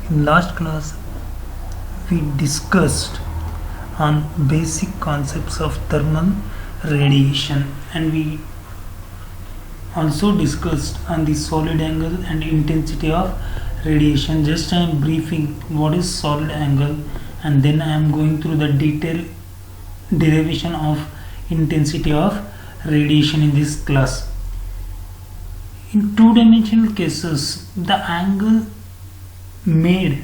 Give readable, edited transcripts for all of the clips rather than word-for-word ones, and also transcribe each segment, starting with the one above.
In last class, we discussed on basic concepts of thermal radiation, and we also discussed on the solid angle and intensity of radiation. Just I am briefing what is solid angle, and then I am going through the detailed derivation of intensity of radiation in this class. In two-dimensional cases, the angle made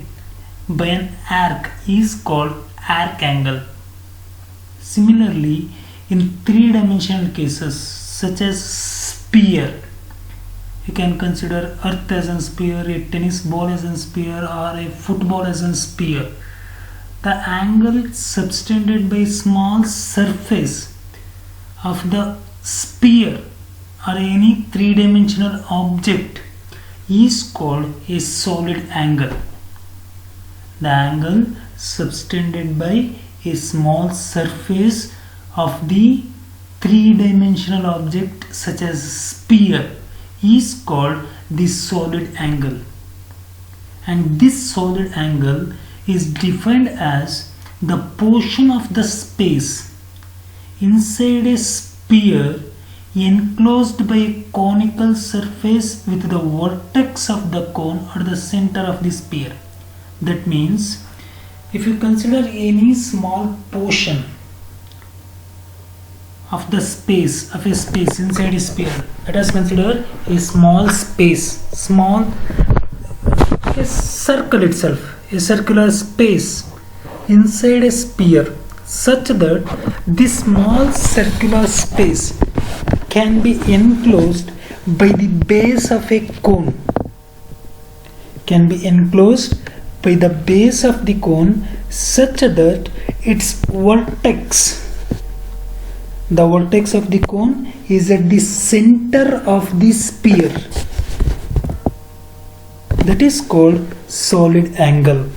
by an arc is called arc angle. Similarly, in three-dimensional cases such as sphere, you can consider earth as a sphere, a tennis ball as a sphere, or a football as a sphere. The angle subtended by small surface of the sphere or any three-dimensional object is called a solid angle. The angle subtended by a small surface of the three-dimensional object such as sphere is called the solid angle. And this solid angle is defined as the portion of the space inside a sphere enclosed by a conical surface with the vertex of the cone at the center of the sphere. That means, if you consider any small portion of the space of a space inside a sphere, let us consider a small space, a circle itself, a circular space inside a sphere, such that this small circular space can be enclosed by the base of a cone, by the base of the cone such that its vertex, the vertex of the cone is at the center of the sphere. That is called solid angle.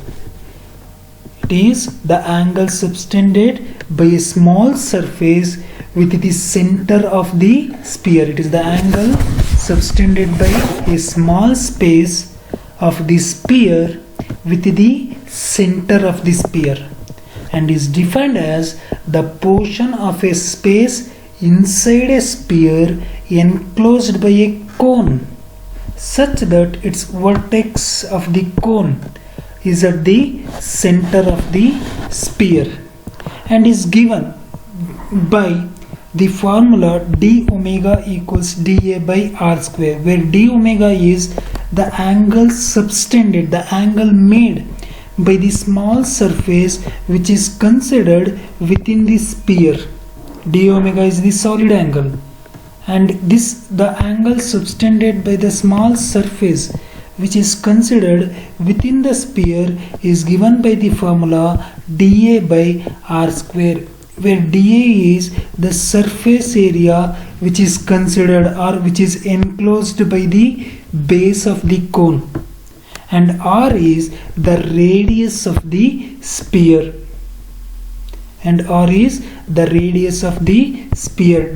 It is the angle subtended by a small surface with the center of the sphere. It is the angle subtended by a small space of the sphere with the center of the sphere, and is defined as the portion of a space inside a sphere enclosed by a cone such that its vertex of the cone is at the center of the sphere, and is given by the formula d omega equals dA by r square, where d omega is the angle subtended, the angle made by the small surface which is considered within the sphere. D omega is the solid angle, and the angle subtended by the small surface which is considered within the sphere is given by the formula dA by r square, where dA is the surface area which is considered or which is enclosed by the base of the cone, and r is the radius of the sphere.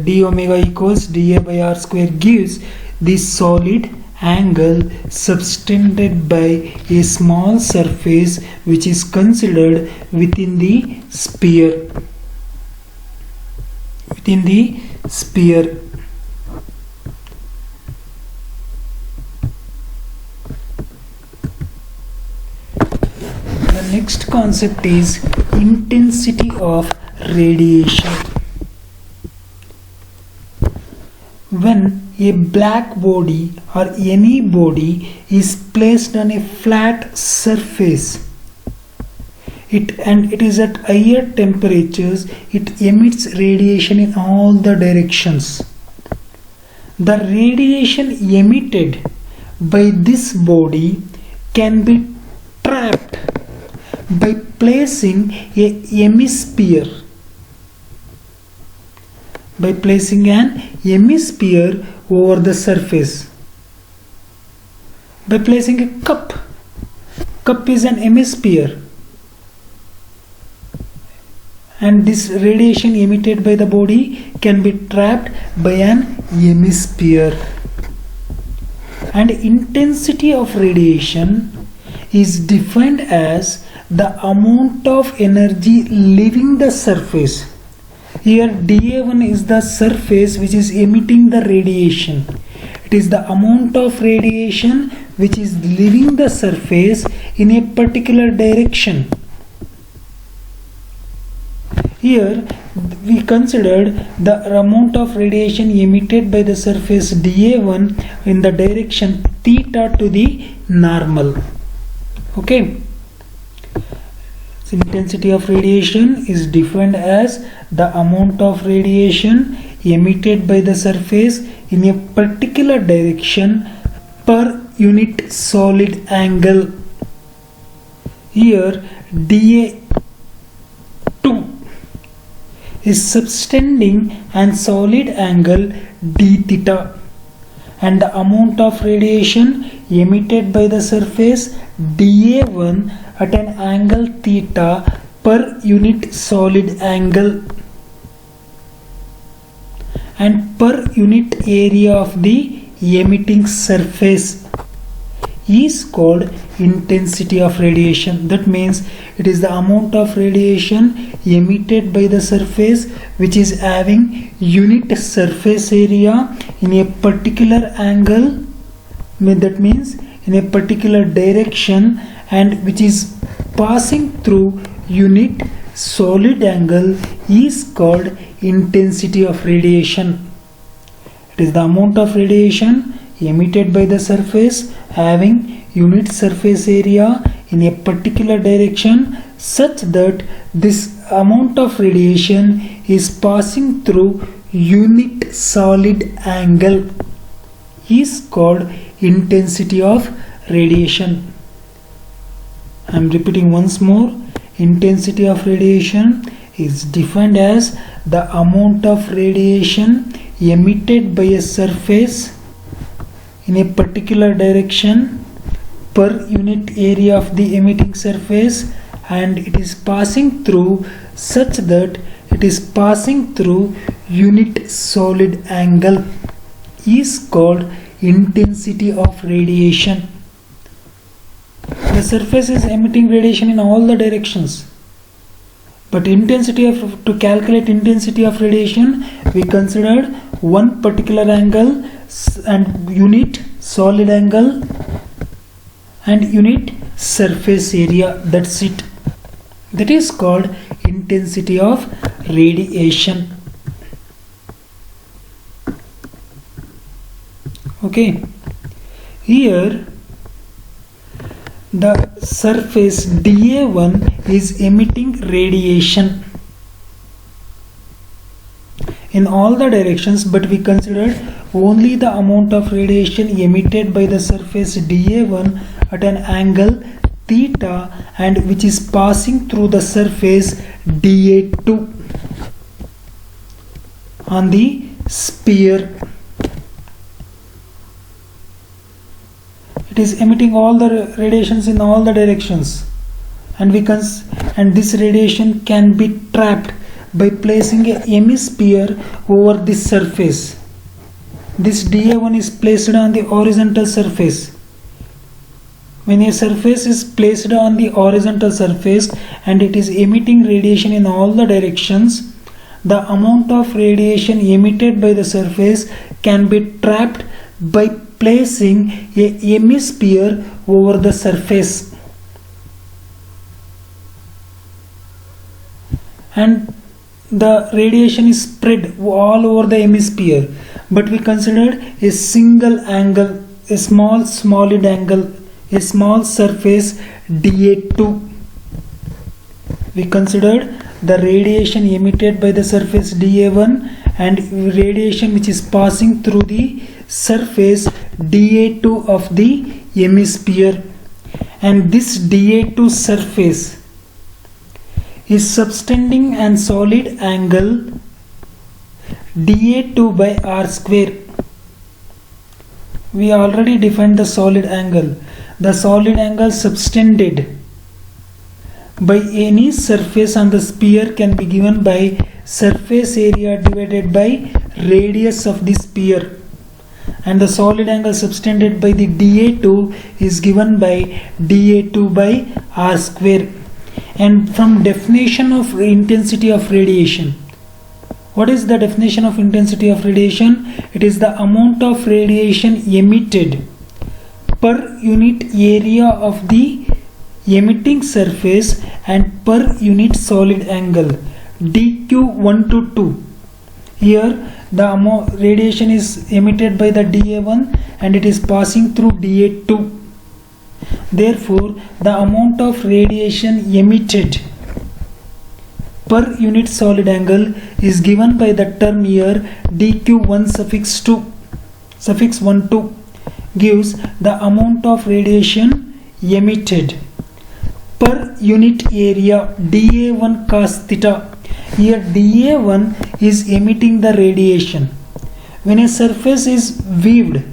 D omega equals dA by r square gives the solid angle subtended by a small surface which is considered within the sphere. The next concept is intensity of radiation. When a black body or any body is placed on a flat surface, it is at higher temperatures, it emits radiation in all the directions. The radiation emitted by this body can be trapped by placing an hemisphere over the surface. By placing a cup is an hemisphere, and this radiation emitted by the body can be trapped by an hemisphere. And intensity of radiation is defined as the amount of energy leaving the surface. Here dA1 is the surface which is emitting the radiation. It is the amount of radiation which is leaving the surface in a particular direction. Here we considered the amount of radiation emitted by the surface dA1 in the direction theta to the normal. Okay. So intensity of radiation is defined as the amount of radiation emitted by the surface in a particular direction per unit solid angle. Here dA2 is subtending an solid angle d theta, and the amount of radiation emitted by the surface dA1 at an angle theta per unit solid angle, and per unit area of the emitting surface is called intensity of radiation. That means it is the amount of radiation emitted by the surface which is having unit surface area in a particular angle, that means in a particular direction, and which is passing through unit solid angle is called intensity of radiation. It is the amount of radiation emitted by the surface having unit surface area in a particular direction such that this amount of radiation is passing through unit solid angle is called intensity of radiation. I am repeating once more. Intensity of radiation is defined as the amount of radiation emitted by a surface in a particular direction per unit area of the emitting surface, and it is passing through such that it is passing through unit solid angle is called intensity of radiation. The surface is emitting radiation in all the directions, but to calculate intensity of radiation we considered one particular angle and unit solid angle and unit surface area. That's it. That is called intensity of radiation. Okay, here the surface dA1 is emitting radiation in all the directions, but we considered only the amount of radiation emitted by the surface dA1 at an angle theta and which is passing through the surface dA2 on the sphere. It is emitting all the radiations in all the directions, and this radiation can be trapped by placing a hemisphere over this surface. This dA1 is placed on the horizontal surface. When a surface is placed on the horizontal surface and it is emitting radiation in all the directions, the amount of radiation emitted by the surface can be trapped by placing a hemisphere over the surface, and the radiation is spread all over the hemisphere, but we considered a single angle, a small solid angle, a small surface dA2. We considered the radiation emitted by the surface dA1 and radiation which is passing through the surface dA2 of the hemisphere, and this dA2 surface is subtending an solid angle dA2 by r square. We already defined the solid angle. The solid angle subtended by any surface on the sphere can be given by surface area divided by radius of the sphere. and the solid angle subtended by the dA2 is given by dA2 by r square. And from definition of intensity of radiation, what is the definition of intensity of radiation? It is the amount of radiation emitted per unit area of the emitting surface and per unit solid angle, dq1 to 2. Here the radiation is emitted by the dA1 and it is passing through dA2. Therefore, the amount of radiation emitted per unit solid angle is given by the term here dq1 suffix 1 2 gives the amount of radiation emitted per unit area dA1 cos theta. Here dA1 is emitting the radiation. When a surface is viewed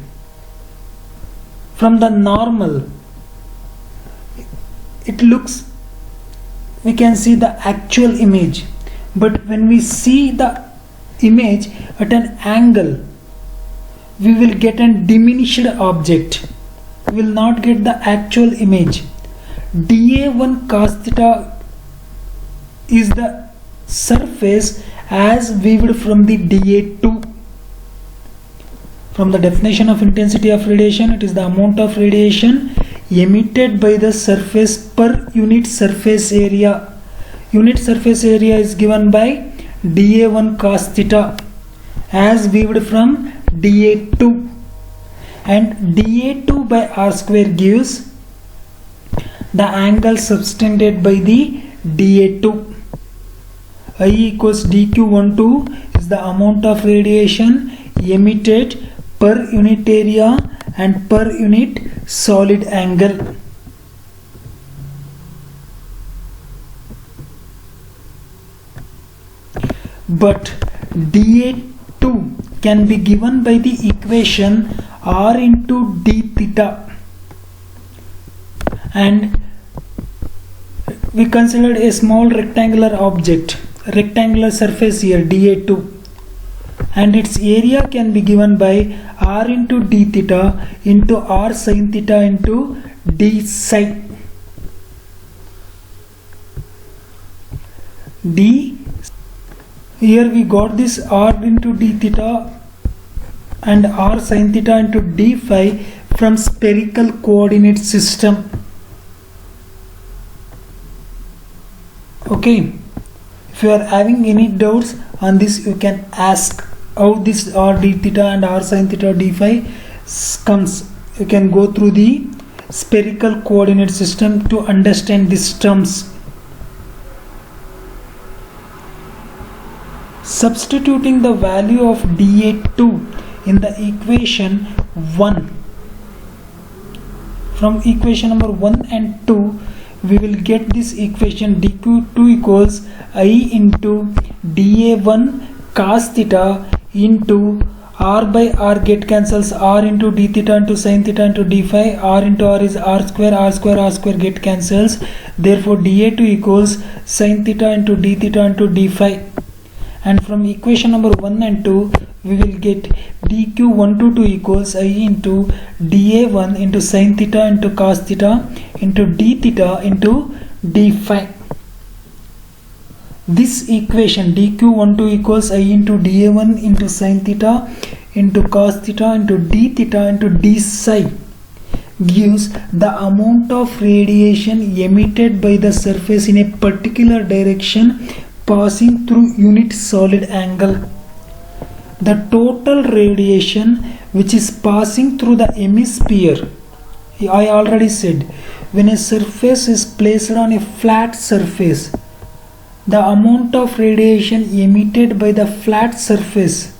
from the normal, it looks, we can see the actual image, but when we see the image at an angle, we will get a diminished object. We will not get the actual image. dA1 cos theta is the surface as viewed from the dA2. From the definition of intensity of radiation, it is the amount of radiation emitted by the surface per unit surface area. Unit surface area is given by dA1 cos theta as viewed from dA2, and dA2 by r square gives the angle subtended by the dA2. I equals dq12 is the amount of radiation emitted per unit area and per unit solid angle. But dA2 can be given by the equation r into d theta, and we considered a small rectangular surface here dA2, and its area can be given by r into d theta into r sin theta into d psi. Here we got this r into d theta and r sin theta into d phi from spherical coordinate system. Okay, if you are having any doubts on this, you can ask how this r d theta and r sin theta d phi comes. You can go through the spherical coordinate system to understand these terms. Substituting the value of dA2 in the equation 1, from equation number 1 and 2, we will get this equation dq2 equals I into dA1 cos theta into r by r get cancels, r into d theta into sin theta into d phi, r into r is r square get cancels. Therefore dA2 equals sin theta into d theta into d phi. And from equation number 1 and 2, we will get dq122 equals I into dA1 into sin theta into cos theta into d theta into d phi. This equation dq12 equals I into dA1 into sin theta into cos theta into d theta into d psi gives the amount of radiation emitted by the surface in a particular direction passing through unit solid angle. The total radiation which is passing through the hemisphere, I already said, when a surface is placed on a flat surface, the amount of radiation emitted by the flat surface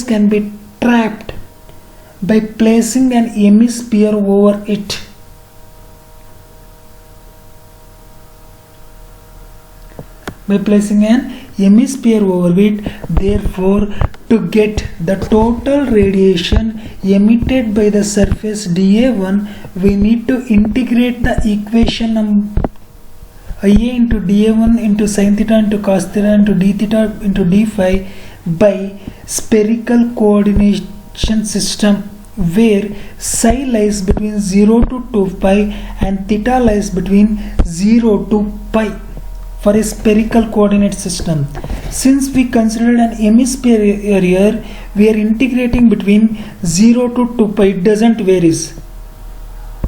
can be trapped by placing an hemisphere over it. Therefore, to get the total radiation emitted by the surface dA1, we need to integrate the equation IA into dA1 into sin theta into cos theta into d theta into d phi by spherical coordinate coordination system where psi lies between 0 to 2 pi and theta lies between 0 to pi for a spherical coordinate system. Since we considered an hemisphere here, we are integrating between 0 to 2 pi. It doesn't varies.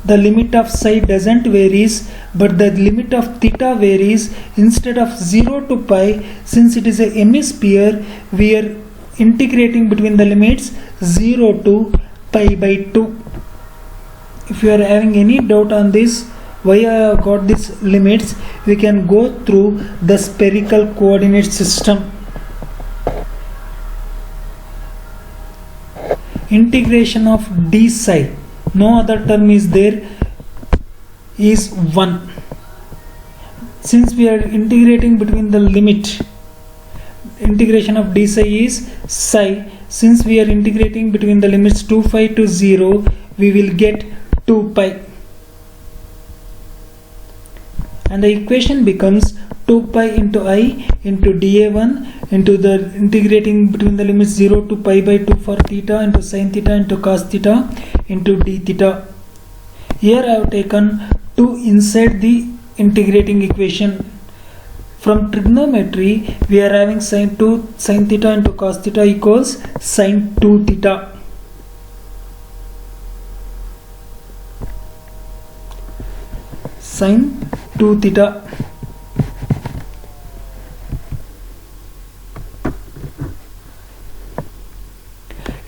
The limit of psi doesn't varies, but the limit of theta varies. Instead of 0 to pi, since it is a hemisphere, we are integrating between the limits 0 to pi by 2. If you are having any doubt on this, why I have got these limits, we can go through the spherical coordinate system. Integration of d psi, no other term is there, is 1. Since we are integrating between the limit, integration of d psi is psi. Since we are integrating between the limits 2 pi to 0, we will get 2 pi. And the equation becomes 2 pi into I into dA1 into the integrating between the limits 0 to pi by 2 for theta into sin theta into cos theta into d theta. Here I have taken 2 inside the integrating equation. From trigonometry, we are having sin theta into cos theta equals sin 2 theta. Sin 2 theta.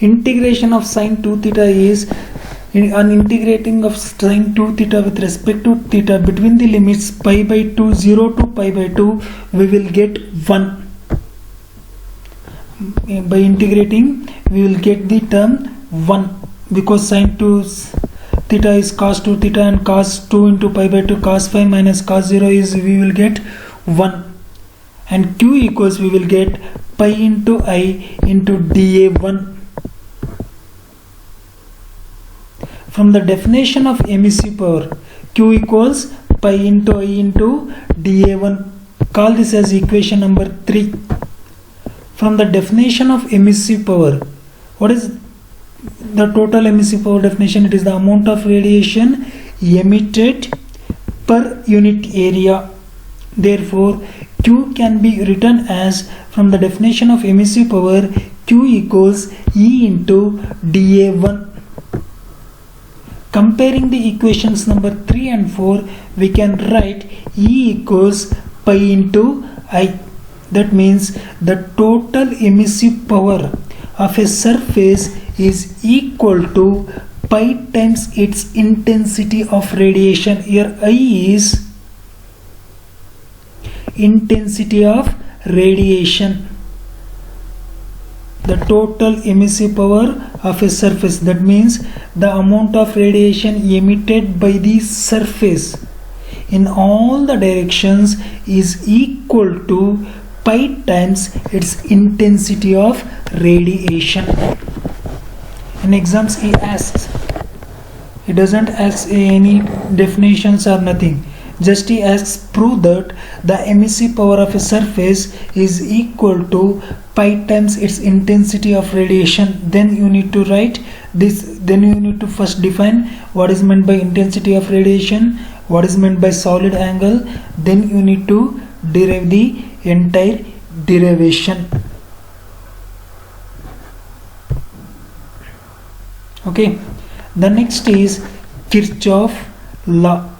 Integration of sin 2 theta is an integrating of sin 2 theta with respect to theta between the limits pi by 2, 0 to pi by 2, we will get 1. By integrating, we will get the term 1 because sin 2 theta is cos 2 theta and cos 2 into pi by 2 cos 5 minus cos 0 is we will get 1. And q equals we will get pi into I into dA1. From the definition of emissive power, Q equals pi into I into dA1. Call this as equation number 3. From the definition of emissive power, what is the total emissive power definition? It is the amount of radiation emitted per unit area. Therefore, Q can be written as, from the definition of emissive power, Q equals E into dA1. Comparing the equations number 3 and 4, we can write E equals pi into I. That means the total emissive power of a surface is equal to pi times its intensity of radiation. Here I is intensity of radiation. The total emissive power of a surface, that means the amount of radiation emitted by the surface in all the directions is equal to pi times its intensity of radiation. In exams he asks, he doesn't ask any definitions or nothing, just he asks prove that the emissive power of a surface is equal to pi times its intensity of radiation. Then you need to write this, then you need to first define what is meant by intensity of radiation, what is meant by solid angle, then you need to derive the entire derivation. Okay, the next is Kirchhoff law.